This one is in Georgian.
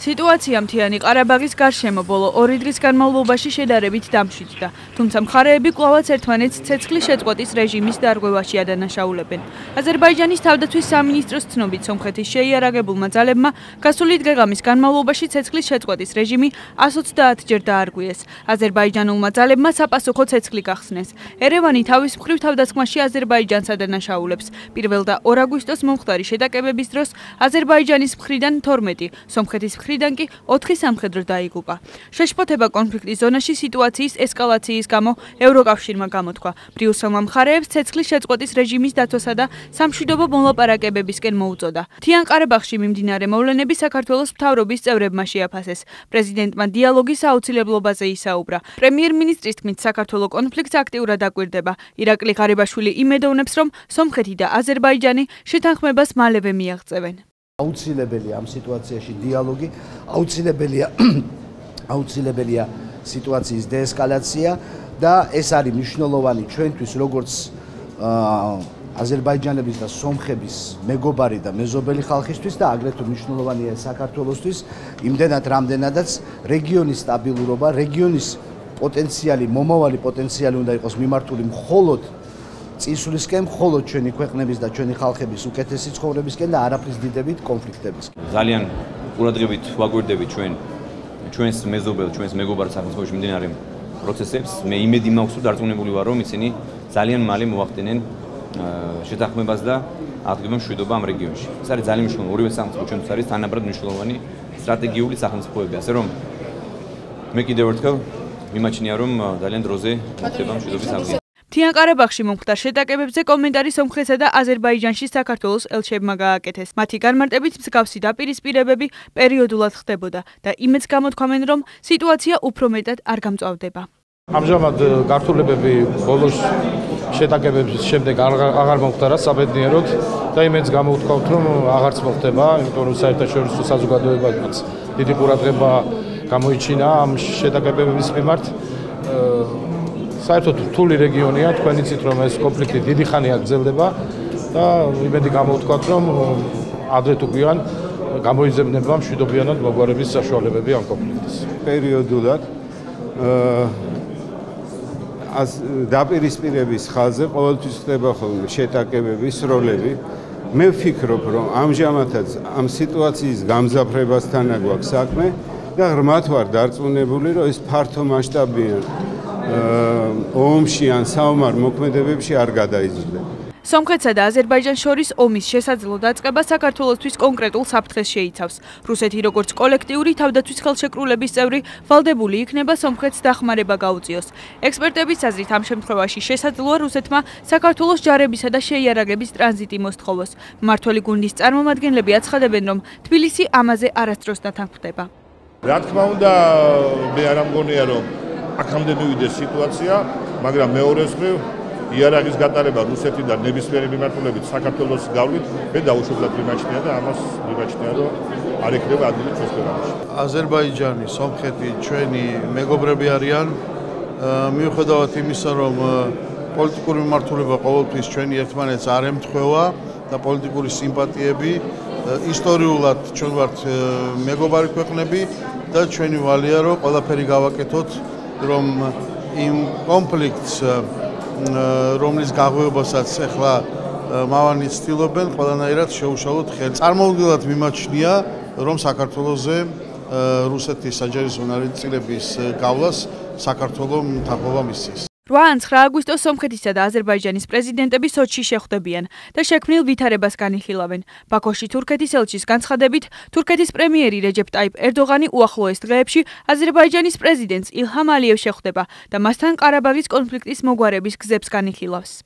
სიტუაცია მთიანი ყარაბაღის გარშემო ბოლო 2 დღის განმავლობაში შედარებით დამშვიდდა, თუმცა მხარეები კვლავაც ერთმანეთს ცეცხლის შეწყვეტის რეჟიმის დარღვევაში ადანაშაულებენ. აზერბაიჯანის თავდაცვის სამინისტროს ცნობით, სომხეთის შეიარაღებულმა ძალებმა გასული დღე-ღამის განმავლობაში ცეცხლის შეწყვეტის რეჟიმი 130 ჯერ დაარღვიეს. აზერბაიჯანულმა ძალებმა საპასუხო ცეცხლი გახსნეს. ერევანი თავის მხრივ თავდასხმაში აზერბაიჯანს ადანაშაულებს. 1 და 2 აგვისტოს მომხდარი შეტაკებების დროს აზერბაიჯანის მხრიდან 12, სომხეთის მხრიდან კი 4 სამხედრო დაიღუპა. შეშფოთება კონფლიქტის ზონაში სიტუაციის ესკალაციის გამო ევროკავშირმა გამოთქვა. ბრიუსელმა მხარეებს ცეცხლის შეწყვეტის რეჟიმის დაცვასა და სამშვიდობო მოლაპარაკებებისკენ მოუწოდა. მთიან ყარაბაღში მიმდინარე მოვლენები საქართველოს მთავრობის წევრებმა შეაფასეს. პრეზიდენტმა დიალოგის აუცილებლობაზე ისაუბრა. პრემიერ-მინისტრის თქმით, საქართველოს კონფლიქტს აქტიურად აკვირდება. ირაკლი ღარიბაშვილი იმედოვნებს, რომ სომხეთი და აზერბაიჯანი შეთანხმებას მალევე მიაღწევენ. აუცილებელია ამ სიტუაციაში დიალოგი, აუცილებელია სიტუაციის დეესკალაცია და ეს არის მნიშვნელოვანი ჩვენთვის, როგორც აზერბაიჯანების და სომხების მეგობარი და მეზობელი ხალხისთვის და აგრეთვე მნიშვნელოვანია საქართველოსთვის, იმდენად რამდენადაც რეგიონის სტაბილურობა, რეგიონის პოტენციალი, მომავალი პოტენციალი უნდა იყოს მიმართული მხოლოდ წინსვლისკენ, მხოლოდ ჩვენი ქვეყნების და ჩვენი ხალხების უკეთესი ცხოვრებისკენ და არაფრის დიდებით კონფლიქტებისკენ. ძალიან ყურადღებით ვაკვირდებით ჩვენს მეზობელ, ჩვენს მეგობარ სახელმწიფოში მიმდინარე პროცესებს. მე იმედი მაქვს, რომ დარწმუნებული ვარ, რომ ისინი ძალიან მალე მოახდენენ შეთანხმებას და აღდგება მშვიდობა ამ რეგიონში. ეს არის ძალიან მნიშვნელოვანი, ორივე სახელმწიფო ჩვენთვის არის თანაბრად მნიშვნელოვანი სტრატეგიული სახელმწიფოები, ასე რომ მე კიდევ ერთხელ მიმაჩნია, რომ ძალიან დროზე მოხდება მშვიდობის აღდგენა. მთიან ყარაბაღში მომხდარ შეტაკებებზე კომენტარი სომხეთსა და აზერბაიჯანში საქართველოს ელჩებმა გააკეთეს. მათი განმარტებით მსგავსი დაპირისპირებები პერიოდულად ხდებოდა და იმედს გამოთქვამენ, რომ სიტუაცია უფრო მეტად არ გამწვავდება. ამჟამად გართულებები ბოლოს შეტაკებების შემდეგ აღარ მომხდარა საბედნიეროდ და იმედს გამოვთქვავთ, რომ აღარც მოხდება, იმიტომ რომ საერთაშორისო საზოგადოებაც დიდი ყურადღება გამოიჩინა ამ შეტაკებების მიმართ. საერთოდ რთული რეგიონია, თქვენ იცით, რომ ეს კონფლიქტი დიდი ხანია გრძელდება და იმედი გამოვთქვათ, რომ ადრე თუ გვიან გამოიძებნება მშვიდობიანად მოგვარების საშუალებები ამ კონფლიქტის. პერიოდულად დაპირისპირების ხაზზე ყოველთვის ხდება ხოლმე შეტაკებების როლები. მე ვფიქრობ, რომ ამჟამადაც ამ სიტუაციის გამძაფრებასთან გვაქვს საქმე და ღრმად ვარ დარწმუნებული, რომ ეს ფართო მასშტაბიან ომში ან საომარ მოქმედებებში არ გადაიზრდება. სომხეთსა და აზერბაიჯანს შორის ომის შესაძლო დაწყება საქართველოსთვის კონკრეტულ საფრთხეს შეიცავს. რუსეთი როგორც კოლექტიური თავდაცვის ხელშეკრულების წევრი ვალდებული იქნება სომხეთს დახმარება გაუწიოს. ექსპერტების აზრით, ამ შემთხვევაში შესაძლოა რუსეთმა საქართველოს ჯარებისა და შეიარაღების ტრანზიტი მოსთხოვოს. მმართველი გუნდის წარმომადგენლები აცხადებენ, რომ თბილისი ამაზე არასდროს დათანხმდება. რა თქმა უნდა, მე არ ამგონია, რომ აქამდე მივიდეს სიტუაცია, მაგრამ მეორე მხრივ იარაღის გატარება რუსეთიდან ნებისმიერი მიმართულებით საქართველოს გავლით მე დაუშვებლად მიმაჩნია და ამას მიმაჩნია, რომ არ იქნება ადგილი ჩვენს ქვეყანაში. აზერბაიჯანი, სომხეთი ჩვენი მეგობრები არიან, მიუხედავად იმისა, რომ პოლიტიკური მიმართულება ყოველთვის ჩვენი ერთმანეთს არ ემთხვევა და პოლიტიკური სიმპათიები, ისტორიულად ჩვენ ვართ მეგობარი ქვეყნები და ჩვენი ვალია, რომ ყველაფერი გავაკეთოთ, რომ იმ კონფლიქტს, რომლის გაღვივებასაც ახლა მავანი ცდილობენ, ყველანაირად შეუშალოთ ხელი. წარმოუდგენლად მიმაჩნია, რომ საქართველოზე რუსეთის საჯარო ნაწილების გავლას საქართველოს მთავრობა მისცეს. 8 ან 9 აგვისტოს სომხეთისა და აზერბაიჯანის პრეზიდენტები სოჩში შეხვდებიან და შექმნილ ვითარებას განიხილავენ. ბაქოში თურქეთის ელჩის განცხადებით, თურქეთის პრემიერი რეჯეპ ტაიპ ერდოღანი უახლოეს დღეებში აზერბაიჯანის პრეზიდენტს ილჰამ ალიევს შეხვდება და მასთან ყარაბაღის კონფლიქტის მოგვარების გზებს განიხილავს.